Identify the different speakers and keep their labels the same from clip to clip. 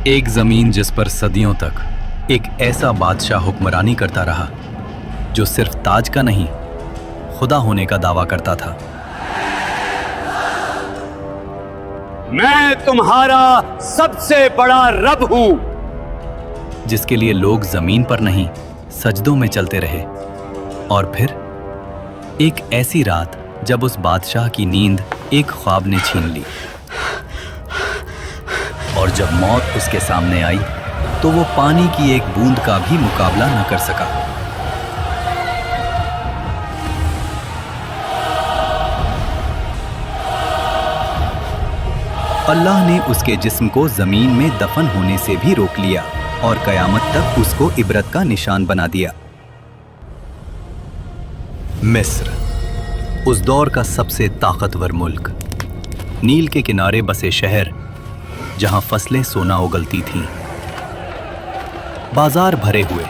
Speaker 1: एक जमीन जिस पर सदियों तक एक ऐसा बादशाह हुक्मरानी करता रहा जो सिर्फ ताज का नहीं, खुदा होने का दावा करता था।
Speaker 2: मैं तुम्हारा सबसे बड़ा रब हूं,
Speaker 1: जिसके लिए लोग जमीन पर नहीं सजदों में चलते रहे। और फिर एक ऐसी रात जब उस बादशाह की नींद एक ख्वाब ने छीन ली, और जब मौत उसके सामने आई तो वो पानी की एक बूंद का भी मुकाबला न कर सका। अल्लाह ने उसके जिस्म को जमीन में दफन होने से भी रोक लिया और कयामत तक उसको इबरत का निशान बना दिया। मिस्र, उस दौर का सबसे ताकतवर मुल्क, नील के किनारे बसे शहर जहां फसलें सोना उगलती थीं, बाजार भरे हुए,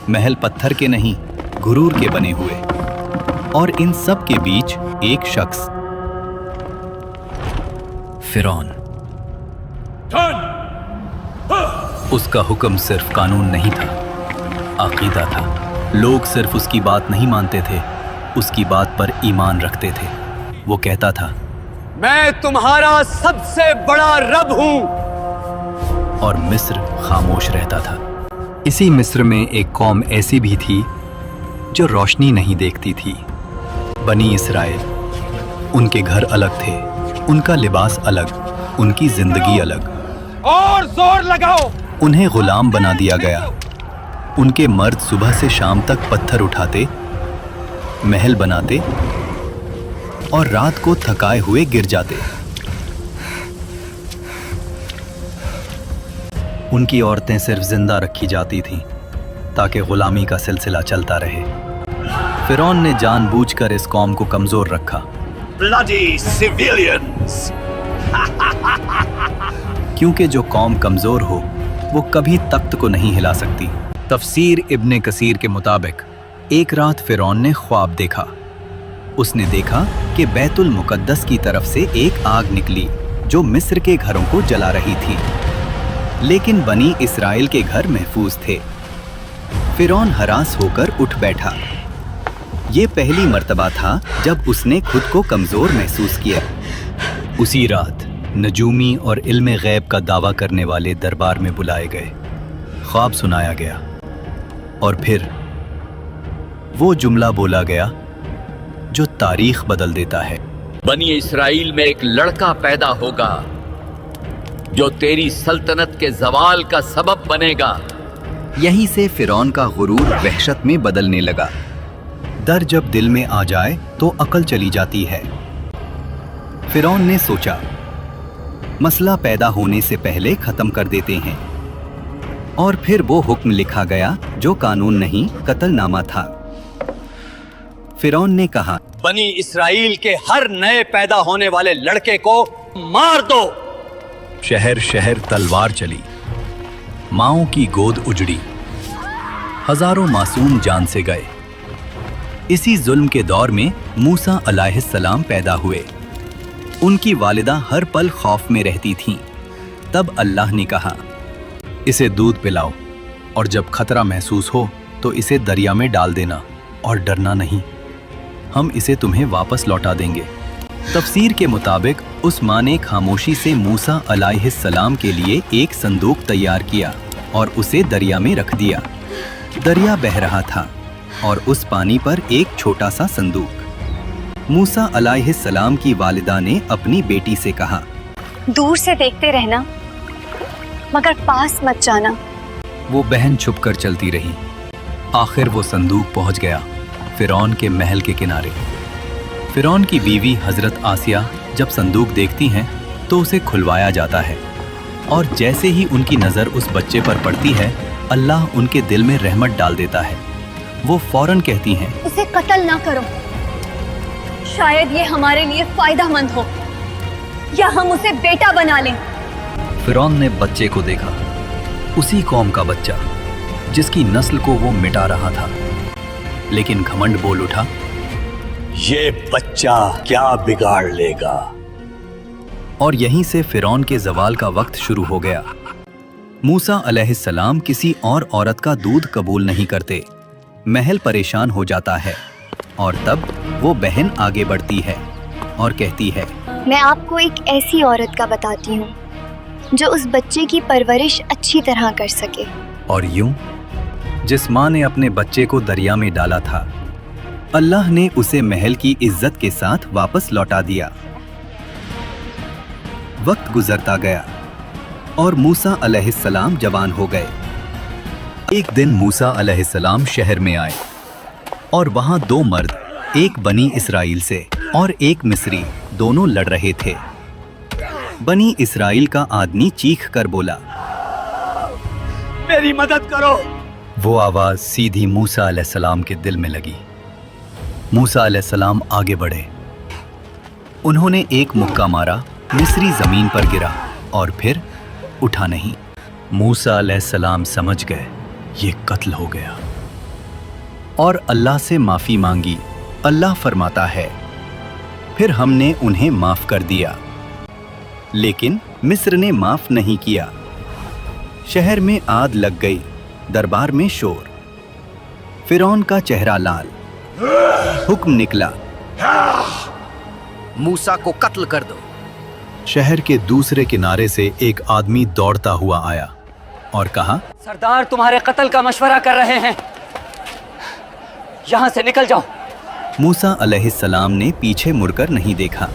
Speaker 1: महल पत्थर के नहीं गुरूर के बने हुए, और इन सब के बीच एक शख्स, फिरौन। उसका हुक्म सिर्फ कानून नहीं था, अकीदा था। लोग सिर्फ उसकी बात नहीं मानते थे, उसकी बात पर ईमान रखते थे। वो कहता था,
Speaker 2: मैं तुम्हारा सबसे बड़ा रब हूं।
Speaker 1: और मिस्र खामोश रहता था। इसी मिस्र में एक कौम ऐसी भी थी जो रोशनी नहीं देखती थी, बनी इसराइल। उनके घर अलग थे, उनका लिबास अलग, उनकी जिंदगी अलग।
Speaker 2: और जोर लगाओ।
Speaker 1: उन्हें गुलाम बना दिया गया। उनके मर्द सुबह से शाम तक पत्थर उठाते, महल बनाते और रात को थकाए हुए गिर जाते। उनकी औरतें सिर्फ जिंदा रखी जाती थीं ताकि गुलामी का सिलसिला चलता रहे। फिरौन ने जानबूझकर इस कौम को कमजोर रखा।
Speaker 2: Bloody civilians!
Speaker 1: क्योंकि जो कौम कमजोर हो वो कभी तख्त को नहीं हिला सकती। तफसीर इब्ने कसीर के मुताबिक एक रात फिरौन ने ख्वाब देखा। उसने देखा कि बैतुल मुकद्दस की तरफ से एक आग निकली जो मिस्र के घरों को जला रही थी, लेकिन बनी इसराइल के घर महफूज थे। फिरौन हरास होकर उठ बैठा। ये पहली मर्तबा था जब उसने खुद को कमजोर महसूस किया। उसी रात नजूमी और इल्मे गैब का दावा करने वाले दरबार में बुलाए गए। ख्वाब सुनाया गया और फिर वो जुमला बोला गया जो तारीख बदल देता है।
Speaker 3: बनी इसराइल में एक लड़का पैदा होगा जो तेरी सल्तनत के जवाल का सबब बनेगा।
Speaker 1: यहीं से फिरौन का गुरूर वहशत में बदलने लगा। डर जब दिल में आ जाए तो अकल चली जाती है। फिरौन ने सोचा, मसला पैदा होने से पहले खत्म कर देते हैं। और फिर वो हुक्म लिखा गया जो कानून नहीं कत्लनामा था। फिरौन ने कहा,
Speaker 2: बनी इसराइल के हर नए पैदा होने वाले लड़के को मार दो।
Speaker 1: शहर शहर तलवार चली, माओं की गोद उजड़ी, हजारों मासूम जान से गए। इसी जुल्म के दौर में मूसा अलैहिस्सलाम पैदा हुए। उनकी वालिदा हर पल खौफ में रहती थीं। तब अल्लाह ने कहा, इसे दूध पिलाओ और जब खतरा महसूस हो तो इसे दरिया में डाल देना और डरना नहीं, हम इसे तुम्हें वापस लौटा देंगे। तफसीर के मुताबिक उस माँ ने खामोशी से मूसा अलैहिस्सलाम के लिए एक संदूक तैयार किया और उसे दरिया में रख दिया। दरिया बह रहा था और उस पानी पर एक छोटा सा संदूक। मूसा अलैहिस्सलाम की वालिदा ने अपनी बेटी से कहा,
Speaker 4: दूर से देखते रहना मगर पास मत जाना।
Speaker 1: वो बहन छुपकर चलती रही। आखिर वो संदूक पहुंच गया फिरौन के महल के किनारे। फिरौन की बीवी हजरत आसिया जब संदूक देखती हैं तो उसे खुलवाया जाता है, और जैसे ही उनकी नजर उस बच्चे पर पड़ती है अल्लाह उनके दिल में रहमत डाल देता है। वो फौरन कहती हैं,
Speaker 4: इसे कत्ल ना करो, शायद ये हमारे लिए फायदेमंद हो, या हम उसे बेटा बना लें।
Speaker 1: फिरौन ने बच्चे को देखा, उसी कौम का बच्चा जिसकी नस्ल को वो मिटा रहा था, लेकिन घमंड बोल उठा,
Speaker 2: ये बच्चा क्या बिगाड़ लेगा?
Speaker 1: और यहीं से फिरौन के जवाल का वक्त शुरू हो गया। मूसा अलैहिस्सलाम किसी और औरत का दूध कबूल नहीं करते। महल परेशान हो जाता है और तब वो बहन आगे बढ़ती है और कहती है,
Speaker 5: मैं आपको एक ऐसी औरत का बताती हूँ जो उस बच्चे की परवरिश अच्छी तरह कर सके।
Speaker 1: और यूं जिस माँ ने अपने बच्चे को दरिया में डाला था, अल्लाह ने उसे महल की इज्जत के साथ वापस लौटा दिया। वक्त गुजरता गया और मूसा अलैहिस्सलाम जवान हो गए। एक दिन मूसा अलैहिस्सलाम शहर में आए और वहां दो मर्द, एक बनी इसराइल से और एक मिस्री, दोनों लड़ रहे थे। बनी इसराइल का आदमी चीख कर बोला,
Speaker 2: मेरी मदद करो।
Speaker 1: वो आवाज सीधी मूसा अलैहिस्सलाम के दिल में लगी। मूसा अलैहिस्सलाम आगे बढ़े। उन्होंने एक मुक्का मारा, मिस्री जमीन पर गिरा और फिर उठा नहीं। मूसा अलैहिस्सलाम समझ गए ये कत्ल हो गया और अल्लाह से माफी मांगी। अल्लाह फरमाता है, फिर हमने उन्हें माफ कर दिया। लेकिन मिस्र ने माफ नहीं किया। शहर में आग लग गई, दरबार में शोर। फिरौन का चेहरा लाल। हुक्म निकला,
Speaker 2: मूसा को कत्ल कर दो।
Speaker 1: शहर के दूसरे किनारे से एक आदमी दौड़ता हुआ आया और कहा,
Speaker 2: सरदार तुम्हारे कत्ल का मशवरा कर रहे हैं, यहां से निकल जाओ।
Speaker 1: मूसा अलैहिस्सलाम ने पीछे मुड़कर नहीं देखा।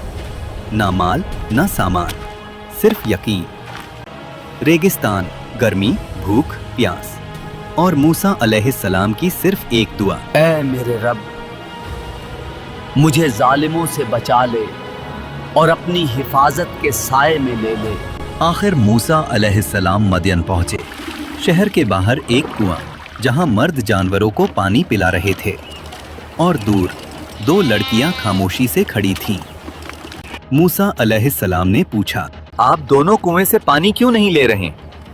Speaker 1: ना माल ना सामान, सिर्फ यकीन। रेगिस्तान, गर्मी, भूख, प्यास और मूसा अलैहिस्सलाम की सिर्फ एक दुआ,
Speaker 3: ऐ मेरे रब, मुझे जालिमों से बचा ले और अपनी हिफाजत के साए में ले ले।
Speaker 1: आखिर मूसा अलैहिस्सलाम मदियन पहुंचे। शहर के बाहर एक कुआं जहां मर्द जानवरों को पानी पिला रहे थे और दूर दो लड़कियां खामोशी से खड़ी थीं। मूसा अलैहिस्सलाम ने पूछा,
Speaker 2: आप दोनों कुएं से पानी क्यों नहीं ले रहे?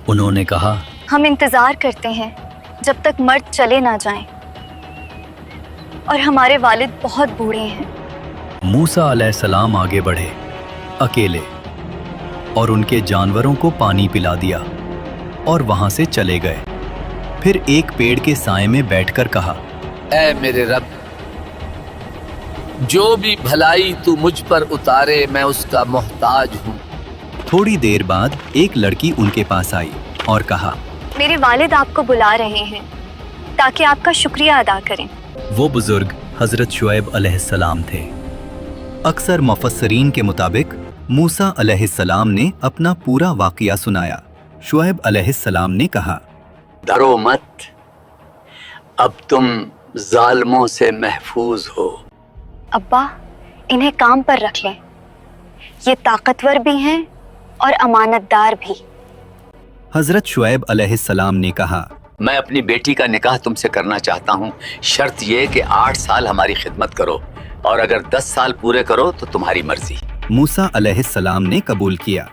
Speaker 1: उन्होंने कहा,
Speaker 5: हम इंतजार करते हैं जब तक मर्द चले ना जाएं, और हमारे वालिद बहुत बूढ़े हैं।
Speaker 1: मूसा अलैहिस्सलाम आगे बढ़े अकेले और उनके जानवरों को पानी पिला दिया और वहां से चले गए। फिर एक पेड़ के साए में बैठकर कहा,
Speaker 3: ऐ मेरे रब, जो भी भलाई तू मुझ पर उतारे मैं उसका मोहताज हूँ।
Speaker 1: थोड़ी देर बाद एक लड़की उनके पास आई और कहा,
Speaker 5: मेरे वालिद आपको बुला रहे हैं ताकि आपका शुक्रिया अदा करें।
Speaker 1: वो बुजुर्ग हजरत शुएब अलैहिस्सलाम थे। अक्सर मुफस्सरीन के मुताबिक मूसा अलैहिस्सलाम ने अपना पूरा वाक़या सुनाया। शुएब अलैहिस्सलाम ने कहा,
Speaker 3: डरो मत, अब तुम जालिमों से महफूज हो।
Speaker 5: अब्बा, इन्हें काम पर रख लें, ये ताकतवर भी हैं और अमानतदार भी।
Speaker 1: हजरत शुएब अलैहिस्सलाम ने कहा,
Speaker 3: मैं अपनी बेटी का निकाह तुमसे करना चाहता हूँ, शर्त ये कि 8 साल हमारी खिदमत करो और अगर 10 साल पूरे करो तो तुम्हारी मर्जी।
Speaker 1: मूसा अलैहिस्सलाम ने कबूल किया।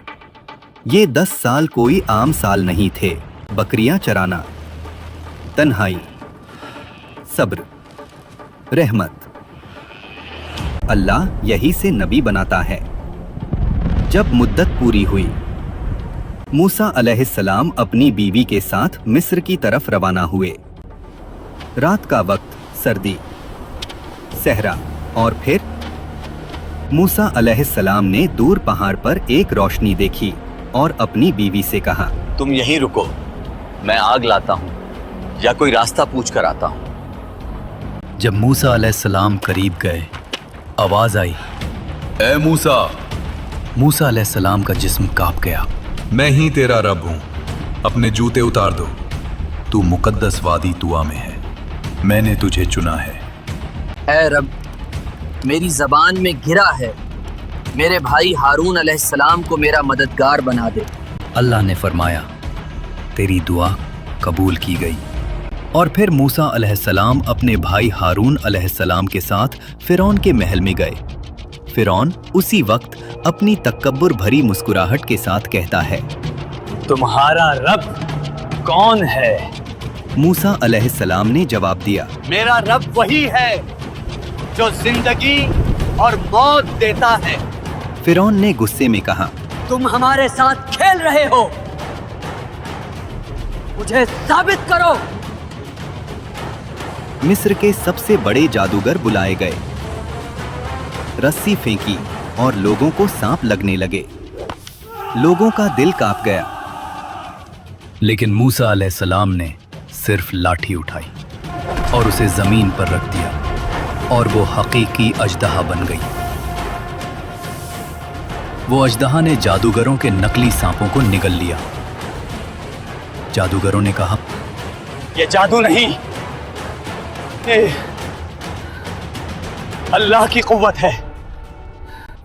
Speaker 1: ये 10 साल कोई आम साल नहीं थे। बकरियां चराना, तन्हाई, सब्र, रहमत। अल्लाह यही से नबी बनाता है। जब मुद्दत पूरी हुई, मूसा अलैहिस्सलाम अपनी बीवी के साथ मिस्र की तरफ रवाना हुए। रात का वक्त, सर्दी, सहरा और फिर मूसा अलैहिस्सलाम ने दूर पहाड़ पर एक रोशनी देखी और अपनी बीवी से कहा,
Speaker 2: तुम यहीं रुको, मैं आग लाता हूँ या कोई रास्ता पूछ कर आता हूँ।
Speaker 1: जब मूसा अलैहिस्सलाम करीब गए, आवाज आई,
Speaker 6: ए मूसा।
Speaker 1: मूसा अलैहिस्सलाम का जिस्म कांप गया।
Speaker 6: मैं ही तेरा रब हूँ, अपने जूते उतार दो। तू मुकद्दस वादी तुआ में है, मैंने तुझे चुना है।
Speaker 7: ऐ रब, मेरी जबान में गिरा है, मेरे भाई हारून अलैहिस्सलाम को मेरा मददगार बना दे।
Speaker 1: अल्लाह ने फरमाया, तेरी दुआ कबूल की गई। और फिर मूसा अलैहिस्सलाम अपने भाई हारून अलैहिस्सलाम के साथ फिरौन के महल में गए। फिरौन उसी वक्त अपनी तकब्बुर भरी मुस्कुराहट के साथ कहता है,
Speaker 2: तुम्हारा रब कौन है?
Speaker 1: मूसा अलैहिस्सलाम ने जवाब दिया,
Speaker 2: मेरा रब वही है जो जिंदगी और मौत देता है।
Speaker 1: फिरौन ने गुस्से में कहा,
Speaker 7: तुम हमारे साथ खेल रहे हो। मुझे साबित करो।
Speaker 1: मिस्र के सबसे बड़े जादूगर बुलाए गए। रस्सी फेंकी और लोगों को सांप लगने लगे। लोगों का दिल कांप गया। लेकिन मूसा अलैहिस्सलाम ने सिर्फ लाठी उठाई और उसे जमीन पर रख दिया और वो हकीकी अजदहा बन गई। वो अजदहा ने जादूगरों के नकली सांपों को निगल लिया। जादूगरों ने कहा,
Speaker 2: ये जादू नहीं, ये अल्लाह की कुव्वत है।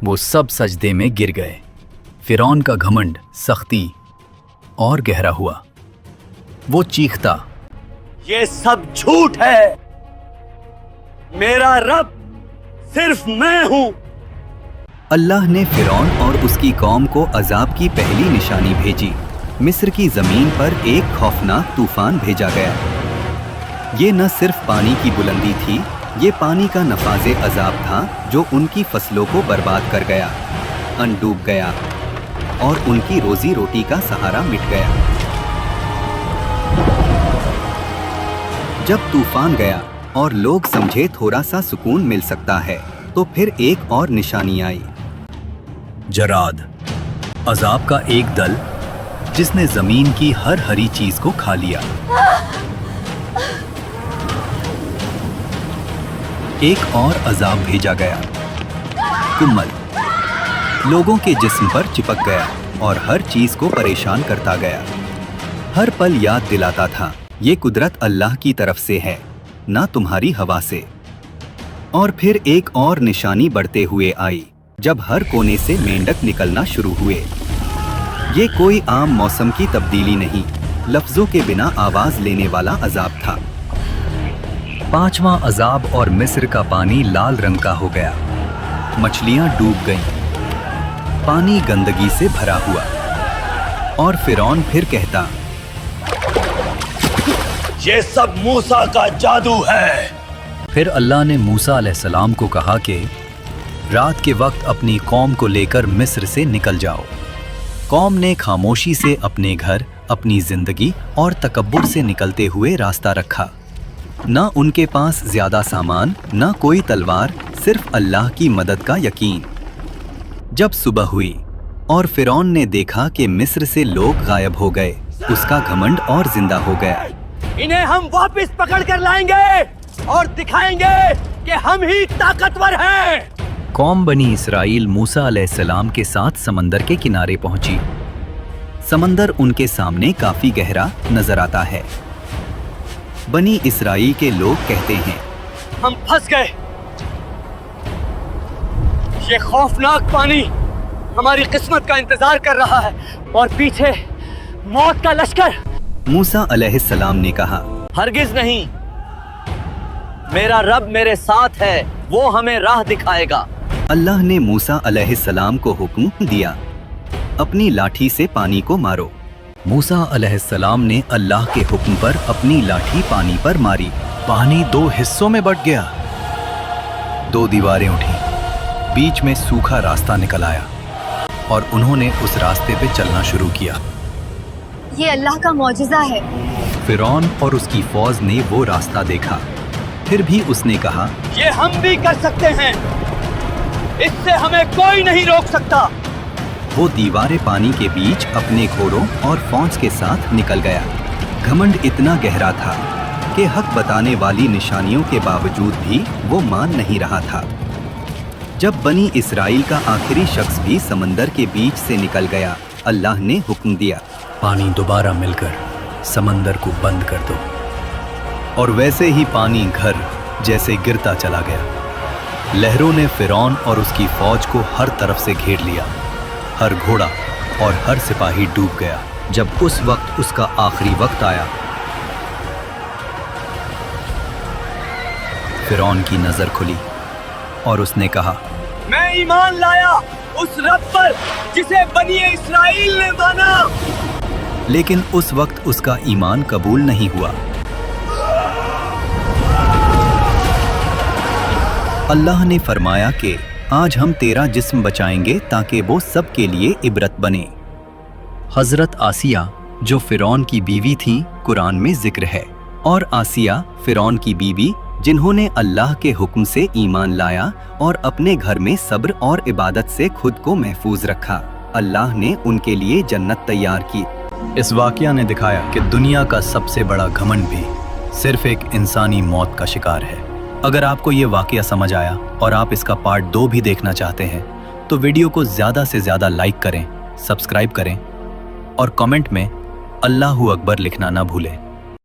Speaker 1: वो सब सजदे में गिर गए। फिरौन का घमंड सख्ती और गहरा हुआ। वो चीखता,
Speaker 2: ये सब झूठ है। मेरा रब सिर्फ मैं हूं।
Speaker 1: अल्लाह ने फिरौन और उसकी कौम को अजाब की पहली निशानी भेजी। मिस्र की जमीन पर एक खौफनाक तूफान भेजा गया। ये न सिर्फ पानी की बुलंदी थी, ये पानी का नफाजे अजाब था जो उनकी फसलों को बर्बाद कर गया, अन्न डूब गया और उनकी रोजी रोटी का सहारा मिट गया। जब तूफान गया और लोग समझे थोड़ा सा सुकून मिल सकता है, तो फिर एक और निशानी आई। जराद, अजाब का एक दल जिसने जमीन की हर हरी चीज को खा लिया। एक और अजाब भेजा गया, कुम्मल, लोगों के जिस्म पर चिपक गया और हर चीज को परेशान करता गया। हर पल याद दिलाता था, ये कुदरत अल्लाह की तरफ से है, ना तुम्हारी हवा से। और फिर एक और निशानी बढ़ते हुए आई, जब हर कोने से मेंढक निकलना शुरू हुए। ये कोई आम मौसम की तब्दीली नहीं, लफ्जों के बिना आवाज लेने वाला अजाब था। पांचवां अजाब और मिस्र का पानी लाल रंग का हो गया। मछलियां डूब गईं। पानी गंदगी से भरा हुआ। और फिरौन फिर कहता,
Speaker 2: ये सब मूसा का जादू है।
Speaker 1: फिर अल्लाह ने मूसा अलैहिस्सलाम को कहा कि रात के वक्त अपनी कौम को लेकर मिस्र से निकल जाओ। कौम ने खामोशी से अपने घर, अपनी जिंदगी और तकब्बुर से निकलते हुए रास्ता रखा। न उनके पास ज्यादा सामान, न कोई तलवार, सिर्फ अल्लाह की मदद का यकीन। जब सुबह हुई और फिरौन ने देखा कि मिस्र से लोग गायब हो गए, उसका घमंड और जिंदा हो गया।
Speaker 2: इन्हें हम वापस पकड़ कर लाएंगे और दिखाएंगे कि हम ही ताकतवर हैं।
Speaker 1: कौम बनी इसराइल मूसा अलैहिस्सलाम के साथ समंदर के किनारे पहुंची। समंदर उनके सामने काफी गहरा नजर आता है। बनी इसराइल के लोग कहते हैं,
Speaker 2: हम फंस गए। ये खौफनाक पानी हमारी किस्मत का इंतजार कर रहा है और पीछे मौत का लश्कर।
Speaker 1: मूसा अलैहिस्सलाम ने कहा,
Speaker 2: हरगिज नहीं, मेरा रब मेरे साथ है, वो हमें राह दिखाएगा।
Speaker 1: अल्लाह ने मूसा अलैहिस्सलाम को हुक्म दिया, अपनी लाठी से पानी को मारो। मूसा अलैहिस्सलाम ने अल्लाह के हुक्म पर अपनी लाठी पानी पर मारी। पानी 2 हिस्सों में बंट गया। 2 दीवारें उठी, बीच में सूखा रास्ता निकल आया और उन्होंने उस रास्ते पे चलना शुरू किया।
Speaker 5: ये अल्लाह का मौजिज़ा है।
Speaker 1: फिरौन और उसकी फौज ने वो रास्ता देखा, फिर भी उसने कहा,
Speaker 2: ये हम भी कर सकते हैं, इससे हमें कोई नहीं रोक सकता।
Speaker 1: वो दीवारें पानी के बीच अपने घोड़ों और फौज के साथ निकल गया। घमंड इतना गहरा था कि हक बताने वाली निशानियों के बावजूद भी वो मान नहीं रहा था। जब बनी इसराइल का आखिरी शख्स भी समंदर के बीच से निकल गया, अल्लाह ने हुक्म दिया, पानी दोबारा मिलकर समंदर को बंद कर दो। और वैसे ही पानी घर जैसे गिरता चला गया। लहरों ने फिरौन और उसकी फौज को हर तरफ से घेर लिया। हर घोड़ा और हर सिपाही डूब गया। जब उस वक्त उसका आखिरी वक्त आया, फिरौन की नजर खुली और उसने कहा,
Speaker 2: मैं ईमान लाया उस रब पर जिसे बनी इस्राइल ने माना।
Speaker 1: लेकिन उस वक्त उसका ईमान कबूल नहीं हुआ। अल्लाह ने फरमाया कि आज हम तेरा जिस्म बचाएंगे ताकि वो सबके लिए इबरत बने। हजरत आसिया जो फिरौन की बीवी थी कुरान में जिक्र है, और आसिया फिरौन की बीवी जिन्होंने अल्लाह के हुक्म से ईमान लाया और अपने घर में सब्र और इबादत से खुद को महफूज रखा। अल्लाह ने उनके लिए जन्नत तैयार की। इस वाकया ने दिखाया कि दुनिया का सबसे बड़ा घमंड भी सिर्फ एक इंसानी मौत का शिकार है। अगर आपको ये वाकया समझ आया और आप इसका पार्ट 2 भी देखना चाहते हैं तो वीडियो को ज़्यादा से ज़्यादा लाइक करें, सब्सक्राइब करें और कमेंट में अल्लाहू अकबर लिखना ना भूलें।